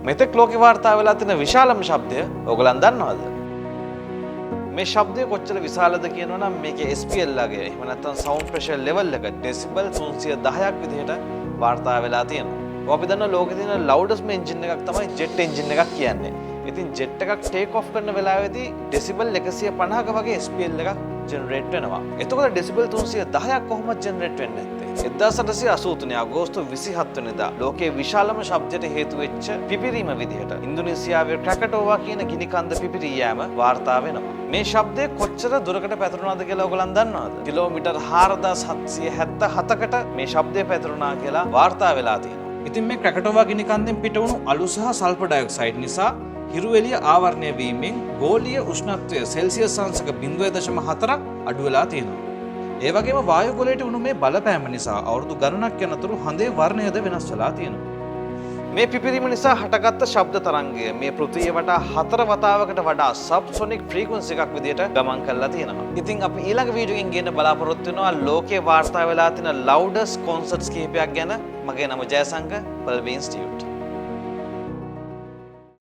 මෙතෙක් ලෝකේ වාර්තා වෙලා තියෙන විශාලම ශබ්දය ඔයගලන් දන්නවද? මේ ශබ්දය කොච්චර විශාලද කියනවනම් මේකේ SPL ලගේ එහෙම නැත්නම් සවුන්ඩ් ප්‍රෙෂර් ලෙවල් එක ඩෙසිබල් 310ක් විදිහට වාර්තා වෙලා තියෙනවා. අපි දන්නවා ලෝකේ තියෙන ලවුඩස්ට් එන්ජින් එකක් තමයි ජෙට් එන්ජින් එකක් කියන්නේ. ඉතින් ජෙට් එකක් ටේක් ඔෆ් කරන වෙලාවේදී ඩෙසිබල් 150ක වගේ SPL එකක් ජෙනරේට් වෙනවා. එතකොට ඩෙසිබල් 310ක් කොහොමද ජෙනරේට් වෙන්නේ නැත්තේ? 1883 අගෝස්තු 27 වෙනිදා ලෝකයේ විශාලම ශබ්දයට හේතු වෙච්ච පිපිරීම විදිහට ඉන්දුනීසියාවේ ක්‍රැකටෝවා කියන ගිනි කන්ද පිපිරී යෑම වාර්තා වෙනවා. මේ ශබ්දය කොච්චර දුරකට පැතිරුණාද කියලා ඔයගලන් දන්නවද? කිලෝමීටර් 4777කට මේ ශබ්දය පැතිරුණා කියලා වාර්තා වෙලා තියෙනවා. ඉතින් මේ ක්‍රැකටෝවා ගිනි කන්දෙන් පිටවුණු අලු සහ සල්ෆර් ඩයොක්සයිඩ් නිසා හිරු එළිය ආවරණය වීමෙන් ගෝලීය උෂ්ණත්වය සෙල්සියස් අංශක 0.4ක් අඩු වෙලා තියෙනවා. ඒ වගේම වායු ගොලයට වුණු මේ බලපෑම නිසා අවුරුදු ගණනක් යනතුරු හඳේ වර්ණයද වෙනස් වෙලා තියෙනවා. මේ පිපිරීම නිසා හටගත්ත ශබ්ද තරංගය මේ පෘථිවිය වටා 4 වතාවකට වඩා සබ්සොනික් ෆ්‍රීකවන්සි එකක් විදිහට ගමන් කරලා තියෙනවා. ඉතින් අපි ඊළඟ වීඩියෝ එකෙන් ගේන්න බලාපොරොත්තු වෙනවා ලෝකේ වාර්තා වෙලා තියෙන ලවුඩස්ට් කොන්සර්ට්ස් කිහිපයක් ගැන. මගේ නම ජයසංක පල්බී ඉන්ස්ටිටියුට්.